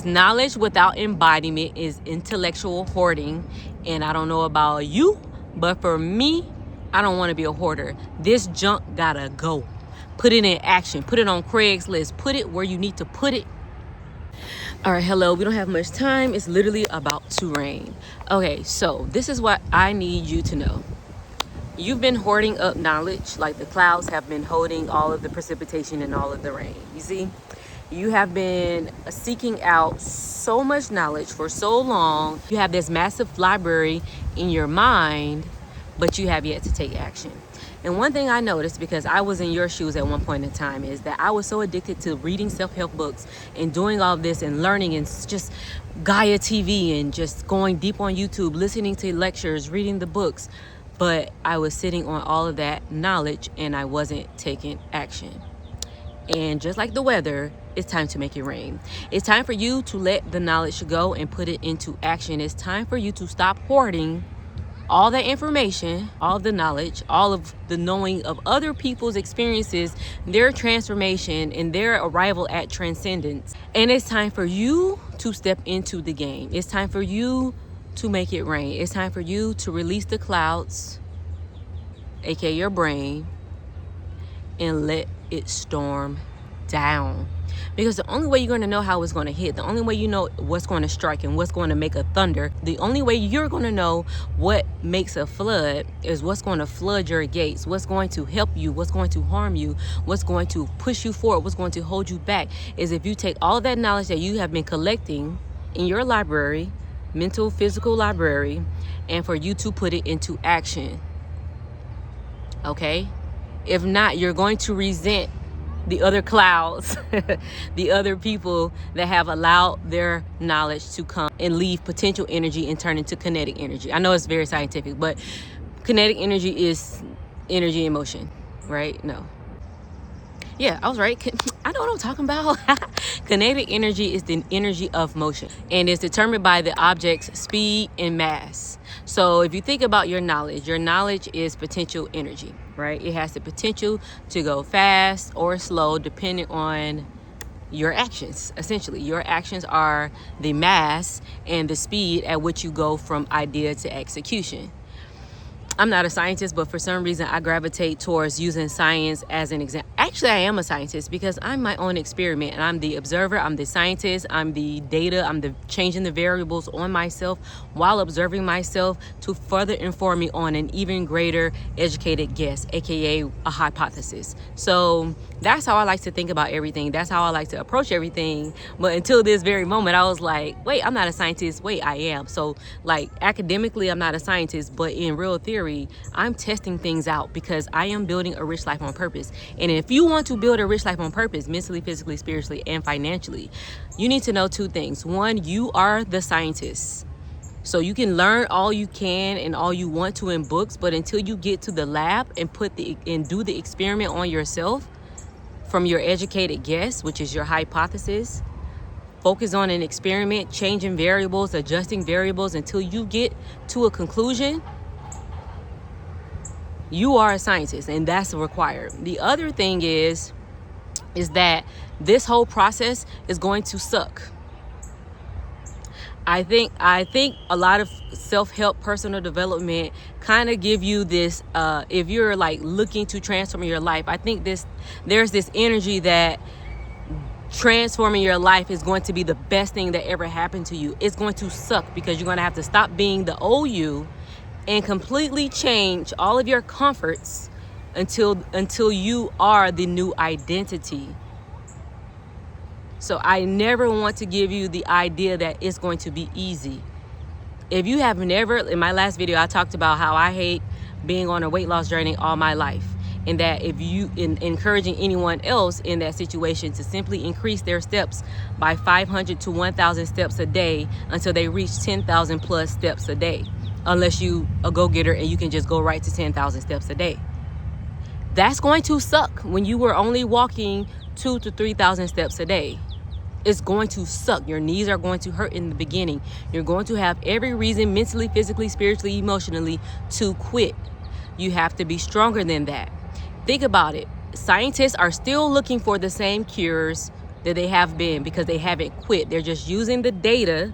Knowledge without embodiment is intellectual hoarding. And I don't know about you, but for me, I don't want to be a hoarder. This junk gotta go. Put it in action. Put it on Craigslist. Put it where you need to put it. All right, hello. We don't have much time. It's literally about to rain. Okay, so this is what I need you to know. You've been hoarding up knowledge like the clouds have been holding all of the precipitation and all of the rain. You see? You have been seeking out so much knowledge for so long. You have this massive library in your mind, but you have yet to take action. And one thing I noticed, because I was in your shoes at one point in time, is that I was so addicted to reading self-help books and doing all this and learning and just Gaia TV and just going deep on YouTube, listening to lectures, reading the books. But I was sitting on all of that knowledge and I wasn't taking action. And just like the weather, it's time to make it rain. It's time for you to let the knowledge go and put it into action. It's time for you to stop hoarding all that information, all of the knowledge, all of the knowing of other people's experiences, their transformation, and their arrival at transcendence. And it's time for you to step into the game. It's time for you to make it rain. It's time for you to release the clouds, aka your brain, and let it storm down. Because the only way you're going to know how it's going to hit, the only way you know what's going to strike and what's going to make a thunder, the only way you're going to know what makes a flood is what's going to flood your gates, what's going to help you, what's going to harm you, what's going to push you forward, what's going to hold you back, is if you take all that knowledge that you have been collecting in your library, mental, physical library, and for you to put it into action. Okay? If not, you're going to resent the other clouds, the other people that have allowed their knowledge to come and leave potential energy and turn into kinetic energy. I know it's very scientific, but kinetic energy is energy in motion, right? No. Yeah, I was right. I know what I'm talking about. Kinetic energy is the energy of motion and is determined by the object's speed and mass. So if you think about your knowledge is potential energy, right? It has the potential to go fast or slow depending on your actions. Essentially, your actions are the mass and the speed at which you go from idea to execution. I'm not a scientist, but for some reason I gravitate towards using science as an example. Actually, I am a scientist because I'm my own experiment and I'm the observer, I'm the scientist, I'm the data, I'm the changing the variables on myself while observing myself to further inform me on an even greater educated guess, aka a hypothesis. So that's how I like to think about everything. That's how I like to approach everything. But until this very moment, I was like, wait, I'm not a scientist. Wait, I am. So like academically, I'm not a scientist, but in real theory, I'm testing things out because I am building a rich life on purpose. And if you want to build a rich life on purpose, mentally, physically, spiritually, and financially, you need to know two things. One, you are the scientist. So you can learn all you can and all you want to in books, but until you get to the lab and do the experiment on yourself from your educated guess, which is your hypothesis, focus on an experiment, changing variables, adjusting variables until you get to a conclusion. You are a scientist, and that's required. The other thing is that this whole process is going to suck. I think a lot of self-help, personal development kind of give you this, if you're like looking to transform your life, I think there's this energy that transforming your life is going to be the best thing that ever happened to you. It's going to suck because you're going to have to stop being the old you and completely change all of your comforts until you are the new identity. So I never want to give you the idea that it's going to be easy. If you have never, in my last video, I talked about how I hate being on a weight loss journey all my life. And that if you, encouraging anyone else in that situation to simply increase their steps by 500 to 1,000 steps a day until they reach 10,000 plus steps a day. Unless you a go-getter and you can just go right to 10,000 steps a day. That's going to suck when you were only walking 2,000 to 3,000 steps a day. It's going to suck. Your knees are going to hurt in the beginning. You're going to have every reason mentally, physically, spiritually, emotionally to quit. You have to be stronger than that. Think about it. Scientists are still looking for the same cures that they have been, because they haven't quit. They're just using the data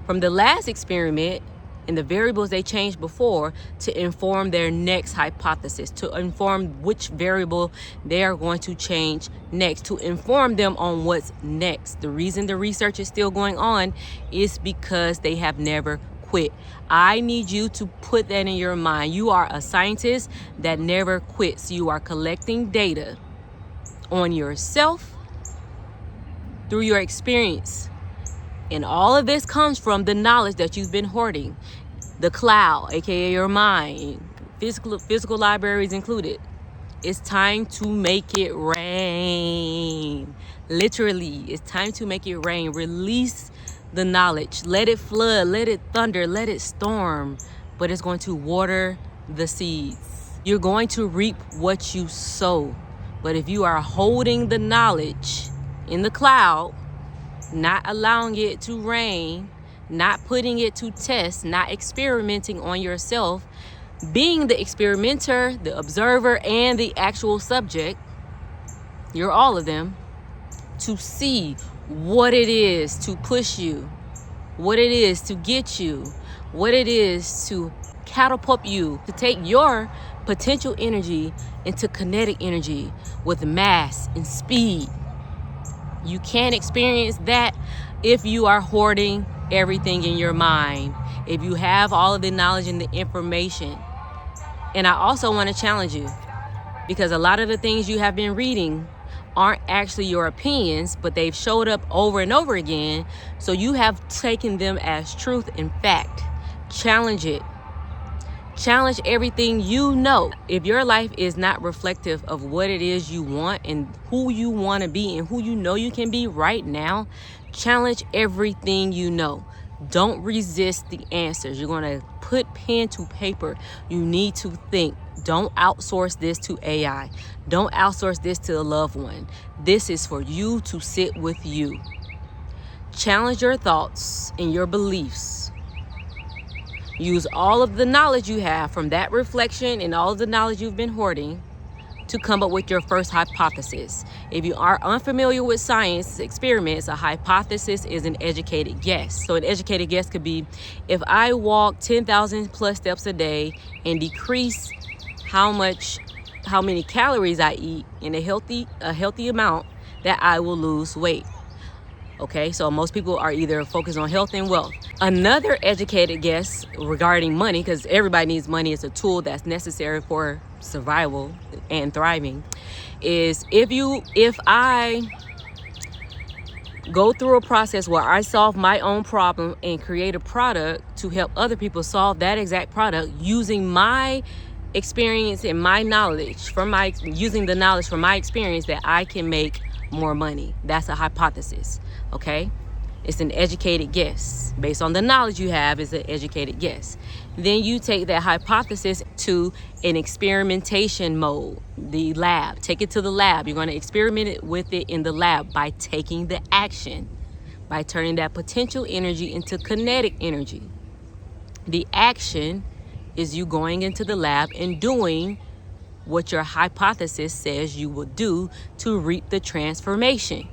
from the last experiment and the variables they changed before to inform their next hypothesis, to inform which variable they are going to change next, to inform them on what's next. The reason the research is still going on is because they have never quit. I need you to put that in your mind. You are a scientist that never quits. You are collecting data on yourself through your experience. And all of this comes from the knowledge that you've been hoarding. The cloud, aka your mind, physical libraries included. It's time to make it rain. Literally, it's time to make it rain. Release the knowledge. Let it flood, let it thunder, let it storm. But it's going to water the seeds. You're going to reap what you sow. But if you are holding the knowledge in the cloud, not allowing it to rain, not putting it to test, not experimenting on yourself, being the experimenter, the observer, and the actual subject, you're all of them, to see what it is to push you, what it is to get you, what it is to catapult you, to take your potential energy into kinetic energy with mass and speed. You can't experience that if you are hoarding everything in your mind, if you have all of the knowledge and the information. And I also want to challenge you, because a lot of the things you have been reading aren't actually your opinions, but they've showed up over and over again. So you have taken them as truth and fact. Challenge it. Challenge everything you know. If your life is not reflective of what it is you want and who you want to be and who you know you can be right now, challenge everything you know. Don't resist the answers. You're going to put pen to paper. You need to think. Don't outsource this to AI. Don't outsource this to a loved one. This is for you to sit with you. Challenge your thoughts and your beliefs. Use all of the knowledge you have from that reflection and all of the knowledge you've been hoarding to come up with your first hypothesis. If you are unfamiliar with science experiments, a hypothesis is an educated guess. So an educated guess could be, if I walk 10,000 plus steps a day and decrease how many calories I eat in a healthy amount, that I will lose weight. Okay, so most people are either focused on health and wealth. Another educated guess regarding money, because everybody needs money, it's a tool that's necessary for survival and thriving, is if I go through a process where I solve my own problem and create a product to help other people solve that exact product using my experience and my knowledge using the knowledge from my experience, that I can make more money. That's a hypothesis. Okay, it's an educated guess based on the knowledge you have. Is an educated guess. Then you take that hypothesis to an experimentation mode, the lab. Take it to the lab. You're going to experiment with it in the lab by taking the action, by turning that potential energy into kinetic energy. The action is you going into the lab and doing what your hypothesis says you will do to reap the transformation.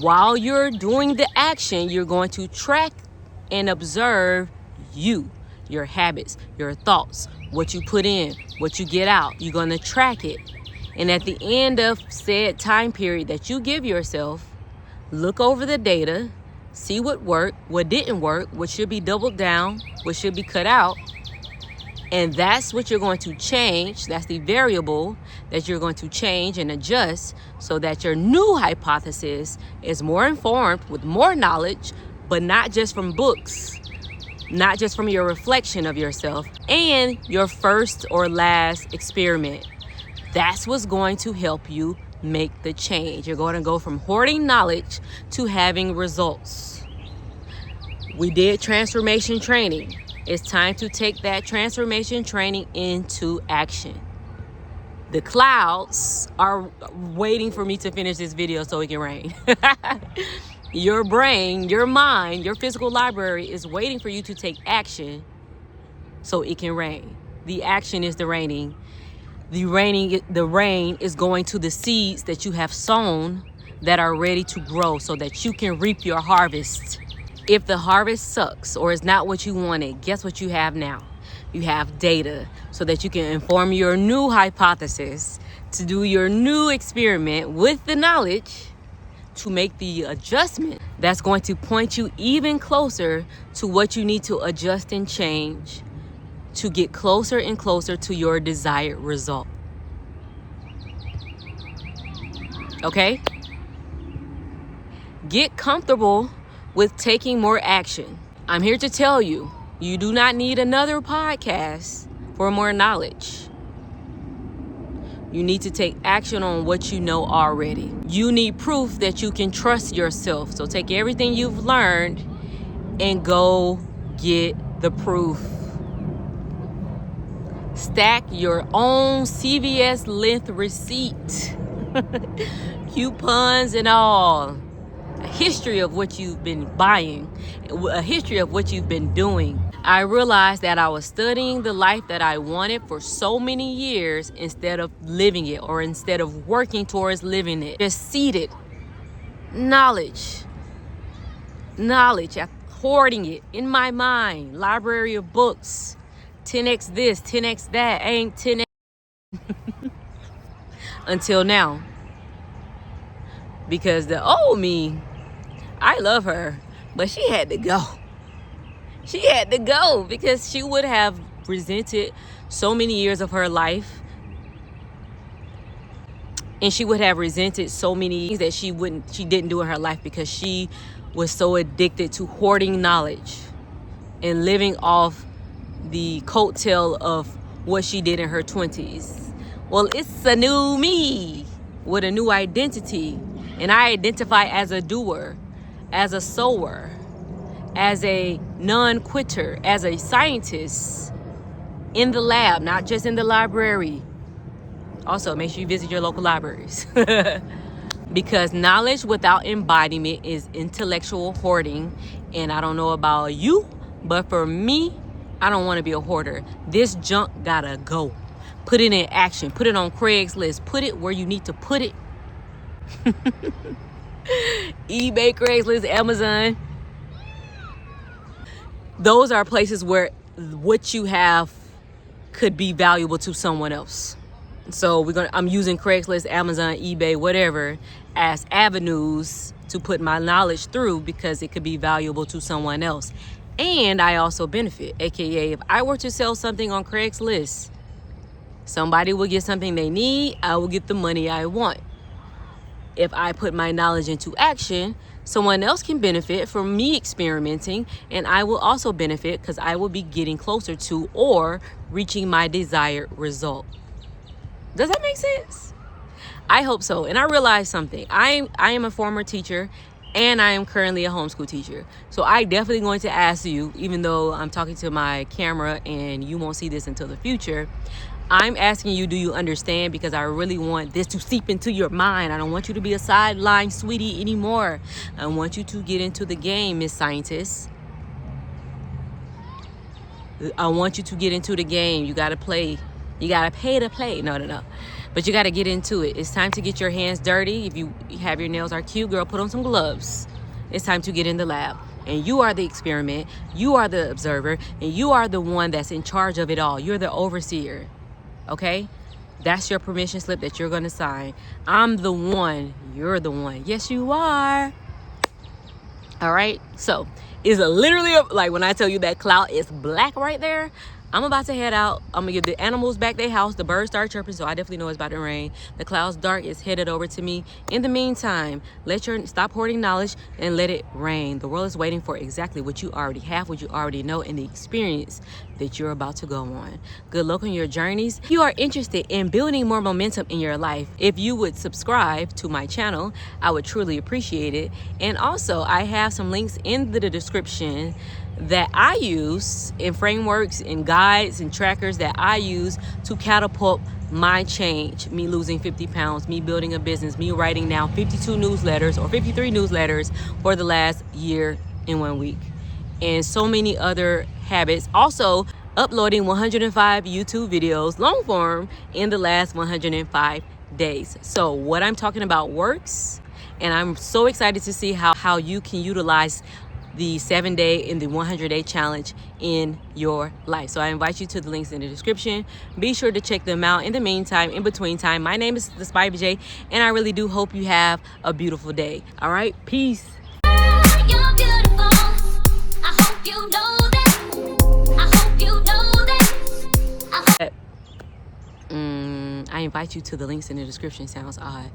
While you're doing the action, you're going to track and observe you, your habits, your thoughts, what you put in, what you get out. You're going to track it. And at the end of said time period that you give yourself, look over the data, see what worked, what didn't work, what should be doubled down, what should be cut out. And that's what you're going to change. That's the variable that you're going to change and adjust so that your new hypothesis is more informed with more knowledge, but not just from books, not just from your reflection of yourself and your first or last experiment. That's what's going to help you make the change. You're going to go from hoarding knowledge to having results. We did transformation training. It's time to take that transformation training into action. The clouds are waiting for me to finish this video so it can rain. Your brain, your mind, your physical library is waiting for you to take action so it can rain. The action is the raining. The rain is going to the seeds that you have sown that are ready to grow so that you can reap your harvest. If the harvest sucks or is not what you wanted, guess what you have now? You have data so that you can inform your new hypothesis, to do your new experiment with the knowledge, to make the adjustment that's going to point you even closer to what you need to adjust and change to get closer and closer to your desired result. Okay? Get comfortable with taking more action. I'm here to tell you, you do not need another podcast for more knowledge. You need to take action on what you know already. You need proof that you can trust yourself. So take everything you've learned and go get the proof. Stack your own CVS length receipt. Coupons and all. A history of what you've been buying. A history of what you've been doing. I realized that I was studying the life that I wanted for so many years instead of living it, or instead of working towards living it. Just seeded knowledge, hoarding it in my mind. Library of books, 10x this, 10x that, ain't 10x. Until now. Because the old me, I love her, but she had to go. She had to go because she would have resented so many years of her life. And she would have resented so many things that she didn't do in her life because she was so addicted to hoarding knowledge and living off the coattail of what she did in her 20s. Well, it's a new me with a new identity. And I identify as a doer, as a sower, as a non-quitter, as a scientist in the lab, not just in the library. Also, make sure you visit your local libraries. Because knowledge without embodiment is intellectual hoarding. And I don't know about you, but for me, I don't want to be a hoarder. This junk gotta go. Put it in action. Put it on Craigslist. Put it where you need to put it. eBay, Craigslist, Amazon. Those are places where what you have could be valuable to someone else. So I'm using Craigslist, Amazon, eBay, whatever, as avenues to put my knowledge through because it could be valuable to someone else. And I also benefit, aka if I were to sell something on Craigslist, somebody will get something they need, I will get the money I want. If I put my knowledge into action, someone else can benefit from me experimenting, and I will also benefit because I will be getting closer to or reaching my desired result. Does that make sense? I hope so. And I realized something. I am a former teacher, and I am currently a homeschool teacher. So I definitely going to ask you, even though I'm talking to my camera and you won't see this until the future, I'm asking you, do you understand? Because I really want this to seep into your mind. I don't want you to be a sideline sweetie anymore. I want you to get into the game, Miss Scientist. I want you to get into the game. You got to play. You got to pay to play. No. But you got to get into it. It's time to get your hands dirty. If you have your nails are cute, girl, put on some gloves. It's time to get in the lab. And you are the experiment. You are the observer. And you are the one that's in charge of it all. You're the overseer. Okay? That's your permission slip that you're going to sign. I'm the one. You're the one. Yes, you are. All right? So, it's literally like when I tell you that cloud is black right there, I'm about to head out. I'm going to give the animals back their house. The birds start chirping, so I definitely know it's about to rain. The cloud's dark. It's headed over to me. In the meantime, stop hoarding knowledge and let it rain. The world is waiting for exactly what you already have, what you already know, and the experience that you're about to go on. Good luck on your journeys. If you are interested in building more momentum in your life, if you would subscribe to my channel, I would truly appreciate it. And also, I have some links in the description that I use in frameworks and guides and trackers that I use to catapult my change. Me losing 50 pounds, me building a business, me writing now 52 newsletters or 53 newsletters for the last year in 1 week. And so many other habits. Also uploading 105 YouTube videos, long form, in the last 105 days. So what I'm talking about works. And I'm so excited to see how you can utilize the 7-day and the 100-day challenge in your life. So I invite you to the links in the description. Be sure to check them out. In the meantime, in between time, my name is the Spivey J, and I really do hope you have a beautiful day. All right, peace. You're beautiful. I hope you know that. I hope you know that. I invite you to the links in the description. Sounds odd.